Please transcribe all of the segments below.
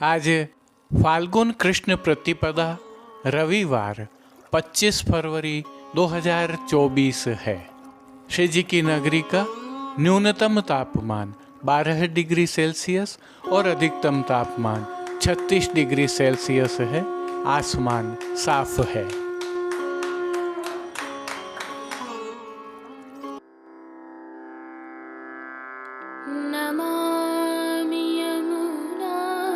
आज फाल्गुन कृष्ण प्रतिपदा रविवार 25 फरवरी 2024 है। श्री जी की नगरी का न्यूनतम तापमान 12 डिग्री सेल्सियस और अधिकतम तापमान 36 डिग्री सेल्सियस है। आसमान साफ है। नमामि यमुनामहं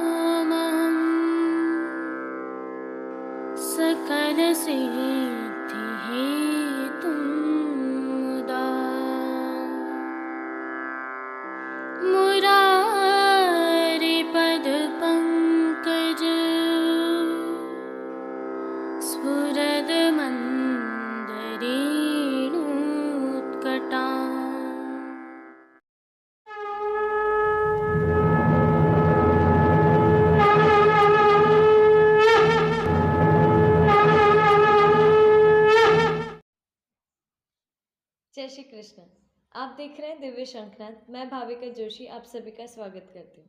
सकलसिद्धिहेतुं मुदा मुरारिपदपङ्कज स्फुरदमन्दरेणुत्कटा। जय श्री कृष्ण। आप देख रहे हैं दिव्य शंखनाद। मैं भाविका जोशी आप सभी का स्वागत करती हूँ।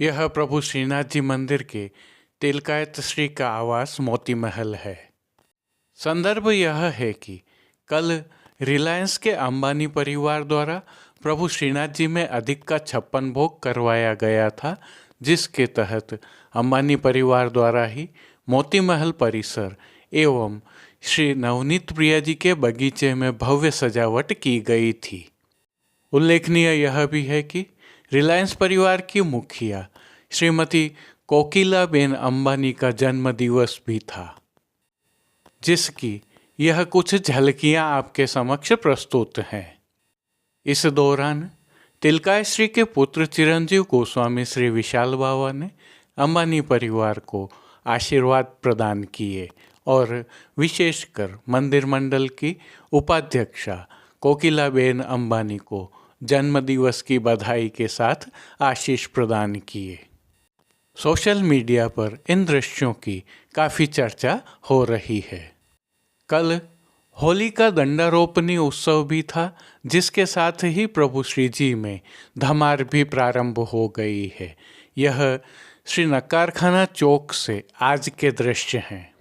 यह प्रभु श्रीनाथ जी मंदिर के तिलकायत श्री का आवास मोती महल है। संदर्भ यह है कि कल रिलायंस के अंबानी परिवार द्वारा प्रभु श्रीनाथ जी में अधिक का 56 भोग करवाया गया था, जिसके तहत अंबानी परिवार द्वारा ही मोती महल परिसर एवं श्री नवनीत प्रिया जी के बगीचे में भव्य सजावट की गई थी। उल्लेखनीय यह भी है कि रिलायंस परिवार की मुखिया श्रीमती कोकिलाबेन अंबानी का जन्म दिवस भी था, जिसकी यह कुछ झलकियां आपके समक्ष प्रस्तुत हैं। इस दौरान तिलकाय श्री के पुत्र चिरंजीव गोस्वामी श्री विशाल बाबा ने अंबानी परिवार को आशीर्वाद प्रदान किए और विशेषकर मंदिर मंडल की उपाध्यक्षा कोकिलाबेन अंबानी को जन्मदिवस की बधाई के साथ आशीष प्रदान किए। सोशल मीडिया पर इन दृश्यों की काफ़ी चर्चा हो रही है। कल होली का दंडारोपणी उत्सव भी था, जिसके साथ ही प्रभु श्री जी में धमार भी प्रारंभ हो गई है। यह श्री नक्कारखाना चौक से आज के दृश्य हैं।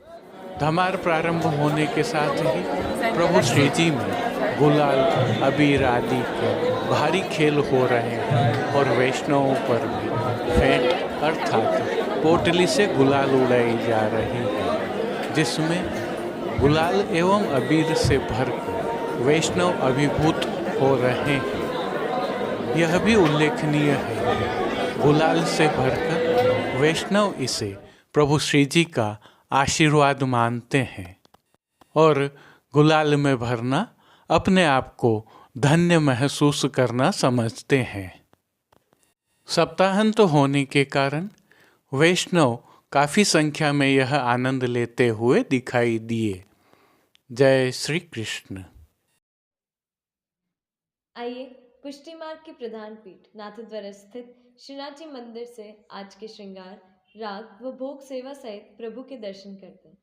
धमार प्रारंभ होने के साथ ही प्रभु श्री जी में गुलाल अबीर आदि के भारी खेल हो रहे हैं और वैष्णवों पर भी फेंट अर्थात पोटली से गुलाल उड़ाई जा रही है, जिसमें गुलाल एवं अबीर से भरकर वैष्णव अभिभूत हो रहे हैं। यह भी उल्लेखनीय है कि गुलाल से भरकर वैष्णव इसे प्रभु श्री जी का आशीर्वाद मानते हैं और गुलाल में भरना अपने आप को धन्य महसूस करना समझते हैं। सप्ताहांत होने के कारण वैष्णव काफ़ी संख्या में यह आनंद लेते हुए दिखाई दिए। जय श्री कृष्ण। आइए पुष्टि मार्ग के प्रधान पीठ नाथद्वारा स्थित श्रीनाथ जी मंदिर से आज के श्रृंगार, राग व भोग सेवा सहित प्रभु के दर्शन करते हैं।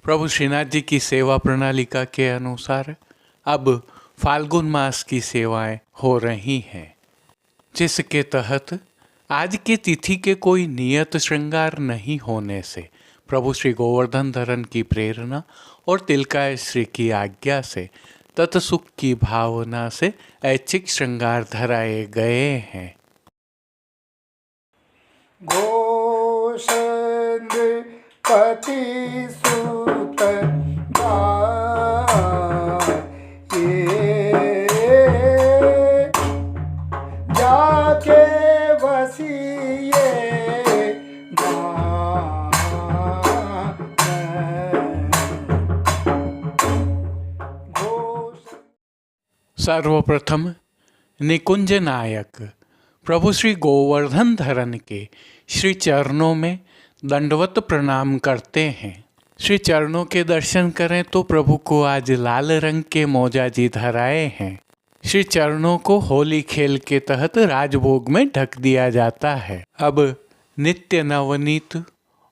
प्रभु श्रीनाथ जी की सेवा प्रणालिका के अनुसार अब फाल्गुन मास की सेवाएं हो रही हैं, जिसके तहत आज की तिथि के कोई नियत श्रृंगार नहीं होने से प्रभु श्री गोवर्धन धरन की प्रेरणा और तिलकाय श्री की आज्ञा से तत्सुख की भावना से ऐच्छिक श्रृंगार धराए गए हैं। गोसंद पति सुत जाके वसिए सर्वप्रथम निकुंज नायक प्रभु श्री गोवर्धन धरन के श्री चरणों में दंडवत प्रणाम करते हैं। श्री चरणों के दर्शन करें तो प्रभु को आज लाल रंग के मोजा जी धराए हैं। श्री चरणों को होली खेल के तहत राजभोग में ढक दिया जाता है। अब नित्य नवनीत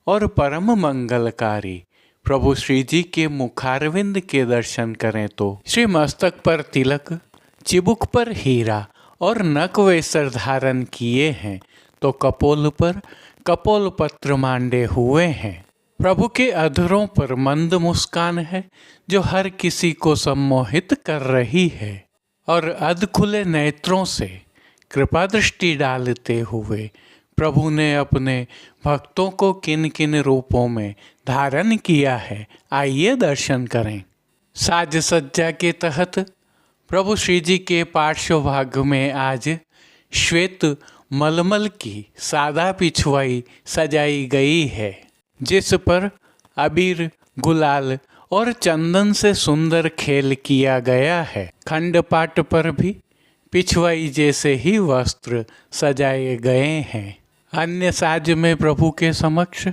और परम मंगलकारी प्रभु श्री जी के मुखारविंद के दर्शन करें तो श्री मस्तक पर तिलक, चिबुक पर हीरा और नक वेसर धारण किए हैं तो कपोल पर कपोल पत्र मांडे हुए हैं। प्रभु के अधरों पर मंद मुस्कान है जो हर किसी को सम्मोहित कर रही है और अध खुले नेत्रों से कृपा दृष्टि डालते हुए प्रभु ने अपने भक्तों को किन किन रूपों में धारण किया है, आइए दर्शन करें। साज सज्जा के तहत प्रभु श्री जी के पार्श्व भाग में आज श्वेत मलमल की सादा पिछवाई सजाई गई है, जिस पर अबीर, गुलाल और चंदन से सुंदर खेल किया गया है। खंडपाट पर भी पिछवाई जैसे ही वस्त्र सजाए गए हैं। अन्य साज में प्रभु के समक्ष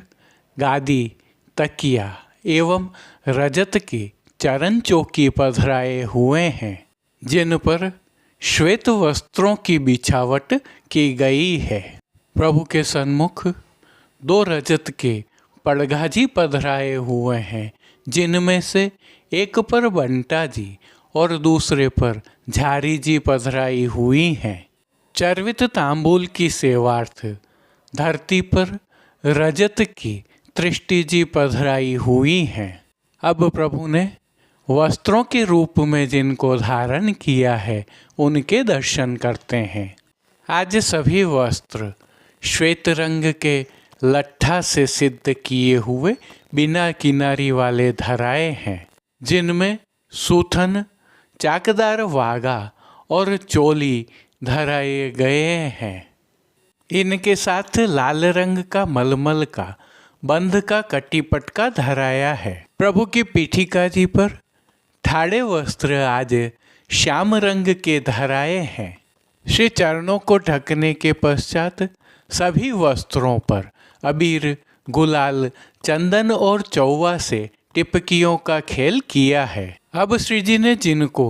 गादी, तकिया एवं रजत की चरण चौकी पधराए हुए हैं, जिन पर श्वेत वस्त्रों की बिछावट की गई है। प्रभु के सन्मुख 2 रजत के पड़घाजी पधराए हुए हैं, जिनमें से एक पर बंटा जी और दूसरे पर झारी जी पधराई हुई हैं। चर्वित तांबूल की सेवार्थ धरती पर रजत की तृष्टि जी पधराई हुई हैं। अब प्रभु ने वस्त्रों के रूप में जिनको धारण किया है उनके दर्शन करते हैं। आज सभी वस्त्र श्वेत रंग के लट्ठा से सिद्ध किए हुए बिना किनारी वाले धराए हैं, जिनमें सूथन, चाकदार वागा और चोली धराए गए हैं। इनके साथ लाल रंग का मलमल का बंध का कटीपटका धराया है। प्रभु की पीठिका जी पर ठाड़े वस्त्र आज श्याम रंग के धराए हैं। श्री चरणों को ढकने के पश्चात सभी वस्त्रों पर अबीर, गुलाल, चंदन और चौवा से टिपकियों का खेल किया है। अब श्री जी ने जिनको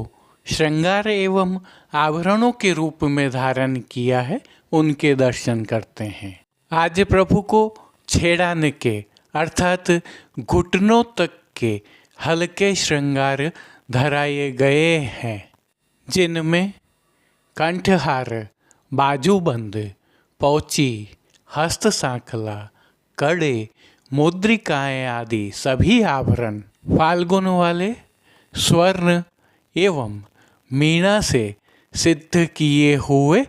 श्रृंगार एवं आभरणों के रूप में धारण किया है उनके दर्शन करते हैं। आज प्रभु को छेड़ाने के अर्थात घुटनों तक के हल्के श्रृंगार धराए गए हैं, जिनमें कंठहार, बाजूबंद, पौची, हस्त सांखला, कड़े, मुद्रिकाएं आदि सभी आभरण फाल्गुन वाले स्वर्ण एवं मीणा से सिद्ध किए हुए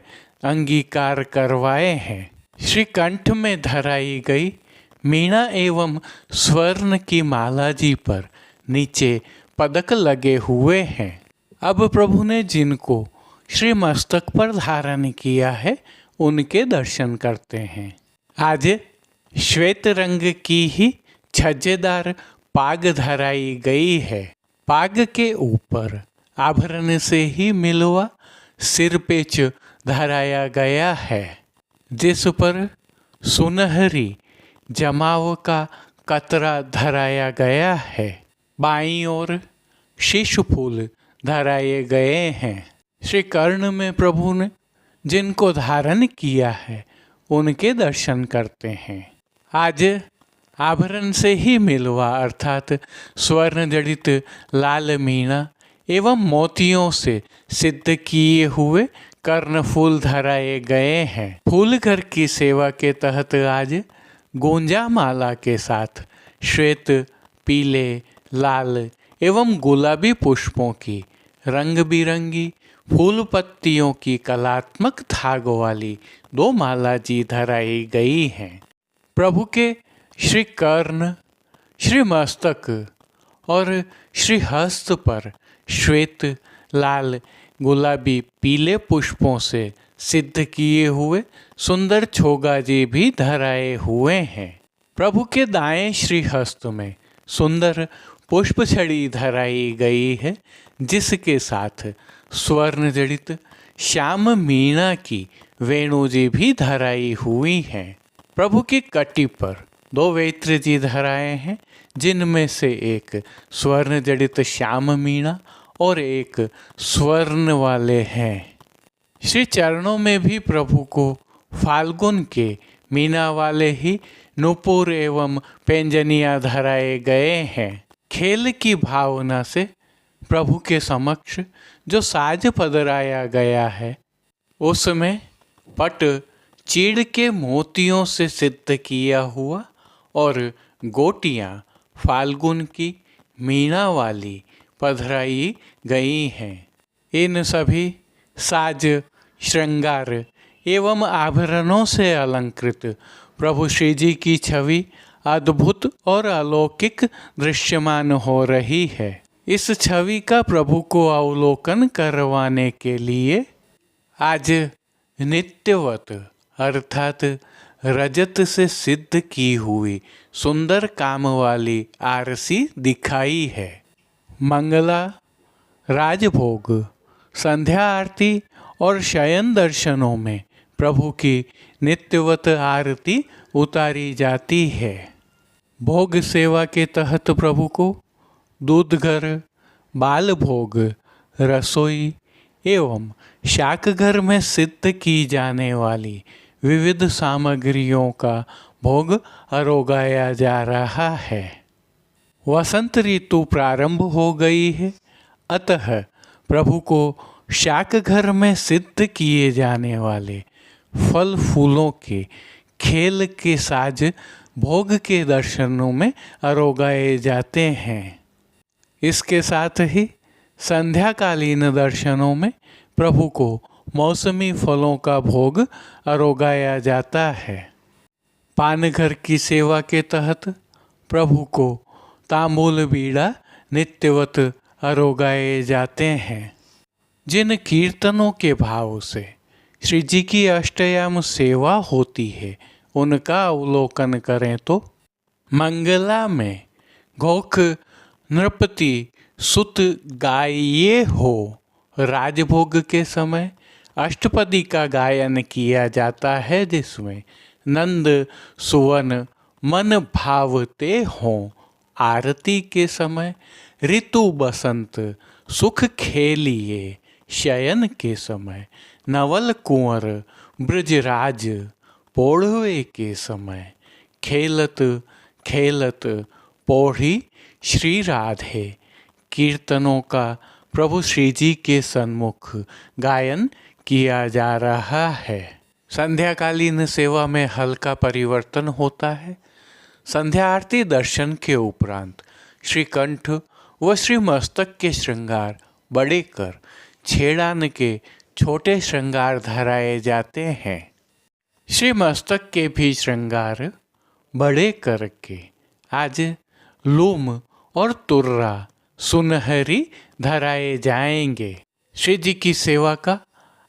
अंगीकार करवाए हैं। श्री कंठ में धराई गई मीणा एवं स्वर्ण की माला जी पर नीचे पदक लगे हुए हैं। अब प्रभु ने जिनको श्री मस्तक पर धारण किया है उनके दर्शन करते हैं। आज श्वेत रंग की ही छज्जेदार पाग धराई गई है। पाग के ऊपर आभरण से ही मिलवा सिर पेच धराया गया है, जिस पर सुनहरी जमाव का कतरा धराया गया है। बाईं ओर शीश फूल धराए गए हैं। श्री कर्ण में प्रभु ने जिनको धारण किया है उनके दर्शन करते हैं। आज आभरण से ही मिलवा अर्थात स्वर्ण जड़ित लाल मीणा एवं मोतियों से सिद्ध किए हुए कर्णफूल धराए गए हैं। फूल घर की सेवा के तहत आज गोंजा माला के साथ श्वेत, पीले, लाल एवं गुलाबी पुष्पों की रंग बिरंगी फूल पत्तियों की कलात्मक धाग वाली 2 माला जी धराई गई हैं। प्रभु के श्री कर्ण, श्री मस्तक और श्री हस्त पर श्वेत, लाल, गुलाबी, पीले पुष्पों से सिद्ध किए हुए सुंदर छोगाजी भी धराए हुए हैं। प्रभु के दाएं श्री हस्त में सुंदर पुष्प छड़ी धराई गई है, जिसके साथ स्वर्ण जड़ित श्याम मीना की वेणु जी भी धराई हुई हैं। प्रभु की कटी पर 2 वेत्र जी धराए हैं, जिनमें से एक स्वर्ण जड़ित श्याम मीना और एक स्वर्ण वाले हैं। श्री चरणों में भी प्रभु को फाल्गुन के मीना वाले ही नूपुर एवं पेंजनिया धराए गए हैं। खेल की भावना से प्रभु के समक्ष जो साज पधराया गया है, उसमें पट चीड़ के मोतियों से सिद्ध किया हुआ और गोटियां फाल्गुन की मीना वाली पधराई गई हैं। इन सभी साज, श्रृंगार एवं आभरणों से अलंकृत प्रभु श्री जी की छवि अद्भुत और अलौकिक दृश्यमान हो रही है। इस छवि का प्रभु को अवलोकन करवाने के लिए आज नित्यवत अर्थात रजत से सिद्ध की हुई सुंदर काम वाली आरसी दिखाई है। मंगला, राजभोग, संध्या आरती और शयन दर्शनों में प्रभु की नित्यवत आरती उतारी जाती है। भोग सेवा के तहत प्रभु को दूध घर, बाल भोग, रसोई एवं शाक घर में सिद्ध की जाने वाली विविध सामग्रियों का भोग अरोगाया जा रहा है। वसंत ऋतु प्रारंभ हो गई है, अतः प्रभु को शाक घर में सिद्ध किए जाने वाले फल फूलों के खेल के साज भोग के दर्शनों में अरोगाए जाते हैं। इसके साथ ही संध्याकालीन दर्शनों में प्रभु को मौसमी फलों का भोग अरोगाया जाता है। पानघर की सेवा के तहत प्रभु को तांबूल बीड़ा नित्यवत अरोगाए जाते हैं। जिन कीर्तनों के भाव से श्री जी की अष्टयाम सेवा होती है, उनका अवलोकन करें तो मंगला में घोख नृपति सुत गाये हो राजभोग के समय अष्टपदी का गायन किया जाता है, जिसमें नंद सुवन मन भावते हों। आरती के समय ऋतु बसंत सुख खेलिए, शयन के समय नवल कुंवर ब्रजराज पोढ़वे के समय खेलत खेलत पौढ़ी श्री राधे। कीर्तनों का प्रभु श्री जी के सन्मुख गायन किया जा रहा है। संध्याकालीन सेवा में हल्का परिवर्तन होता है। संध्या आरती दर्शन के उपरांत श्री कंठ व श्री मस्तक के श्रृंगार बड़े कर छेड़ान के छोटे श्रृंगार धराए जाते हैं। श्री मस्तक के भी श्रृंगार बड़े करके आज लूम और तुर्रा सुनहरी धराए जाएंगे। श्री जी की सेवा का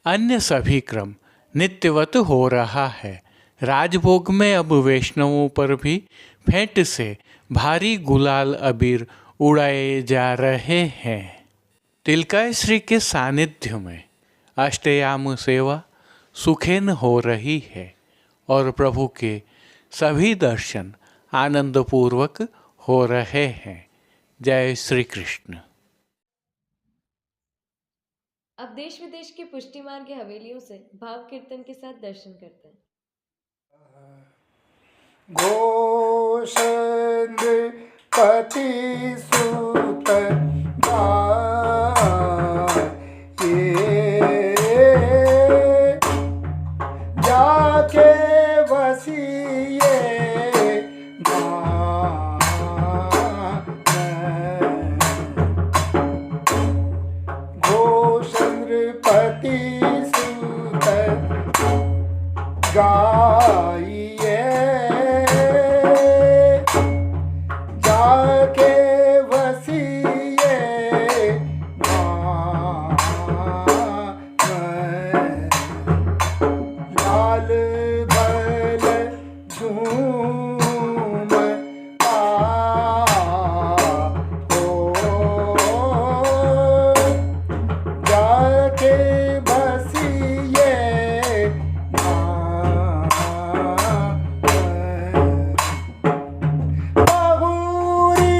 अन्य सभी क्रम नित्यवत हो रहा है। राजभोग में अब वैष्णवों पर भी फेंट से भारी गुलाल अबीर उड़ाए जा रहे हैं। तिलकाय श्री के सानिध्य में अष्टयाम सेवा सुखेन हो रही है और प्रभु के सभी दर्शन आनंदपूर्वक हो रहे हैं। जय श्री कृष्ण। अब देश विदेश की पुष्टि मार्ग हवेलियों से भाव कीर्तन के साथ दर्शन करते हैं। घोषपति सुत जाके वसिए घोषपति सुत गाइए जा जाके वसिए गाँव में। लाल बल झूम जाके बसिए बहुरी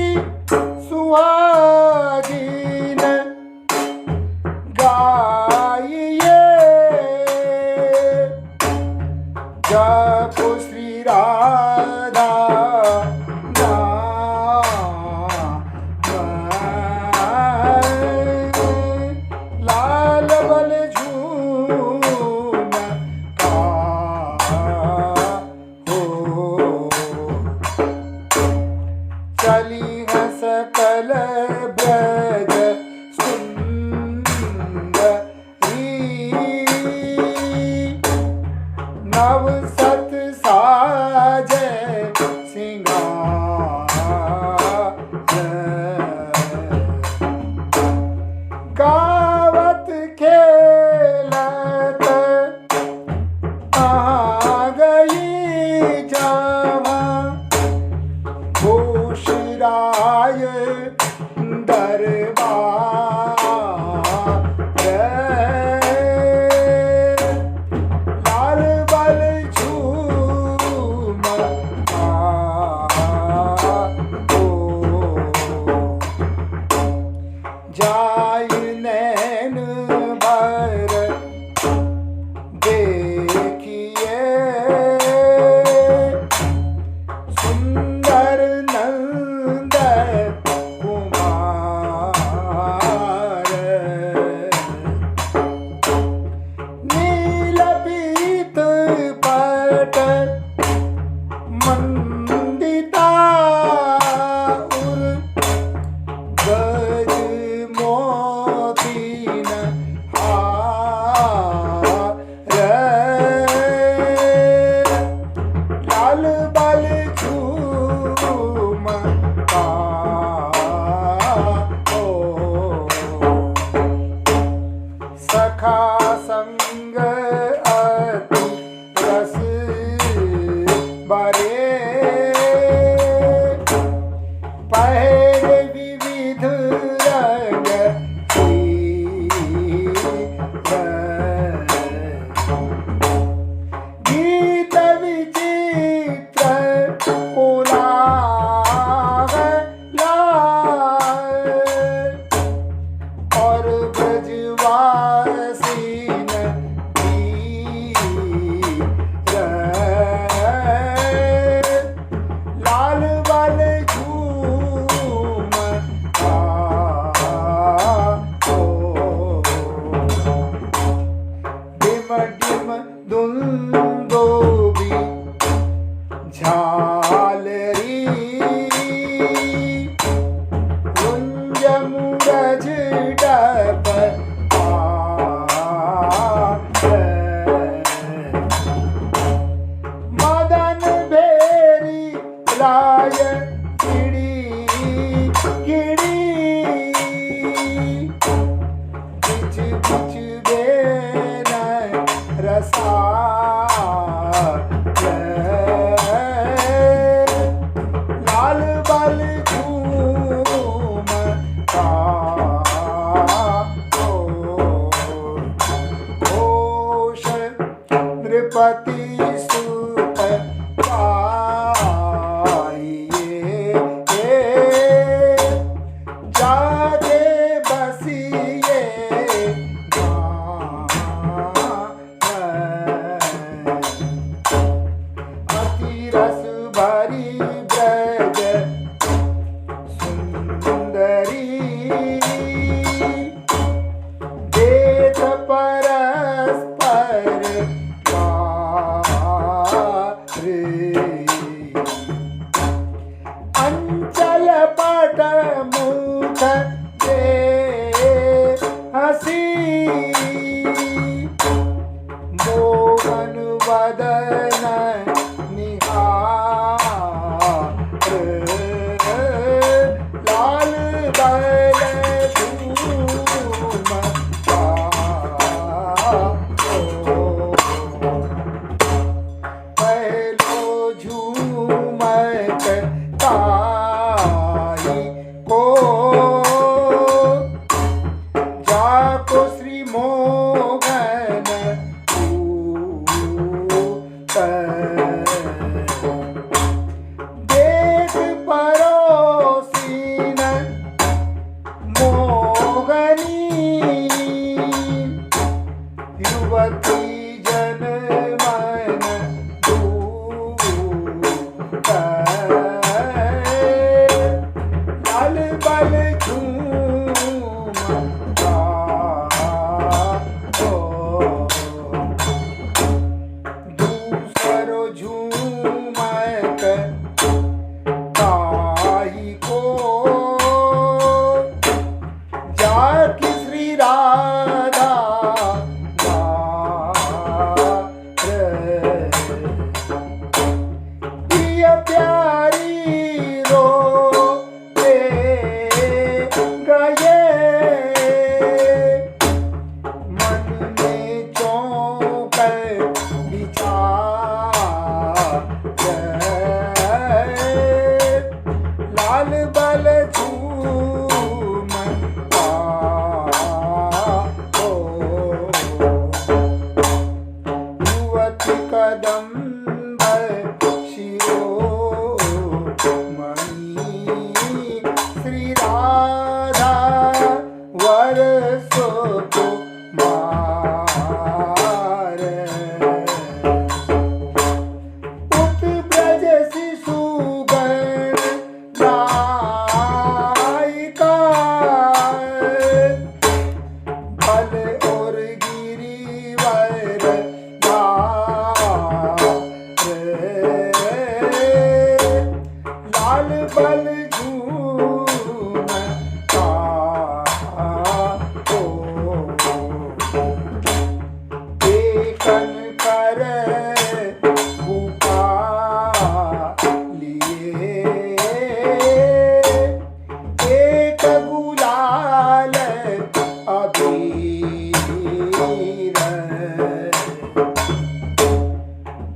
सुहागिन गाइए जपो श्री राधा लाल बल झूम हो चली है सकल ब्रज सुंदरी नव सत साजे सिंगार गावत खेलत आ गई जहाँ घोषराय दरबार लाल बल झूम जाय नैन भर देखिए सुंदर नंद कुमार लाल बल झूमता हो युवती कदम्ब शिरोमणि श्री राधा वरसो कुमार उत्ब्रज शिशुगण नायिका बल और गिरिवर लाल बल झूमता हो एकन कर भूपा लिए एक गुलाल अबीर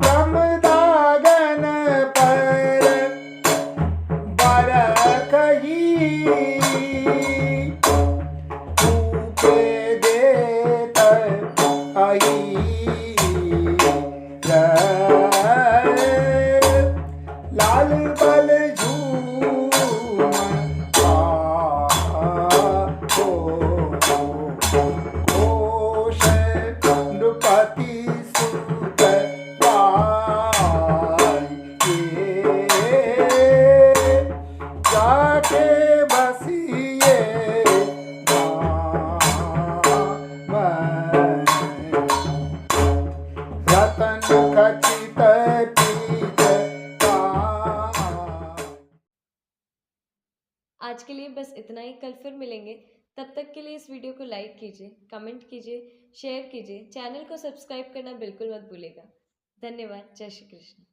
ब्रह्मदागन पर बरकही भूपे देत आई लाल बल झूमता हो घोष नृपति सुत पाइए जाके बसिए धाम रतन खचित पीत आज के लिए बस इतना ही। कल फिर मिलेंगे। तब तक के लिए इस वीडियो को लाइक कीजिए, कमेंट कीजिए, शेयर कीजिए, चैनल को सब्सक्राइब करना बिल्कुल मत भूलिएगा। धन्यवाद। जय श्री कृष्ण।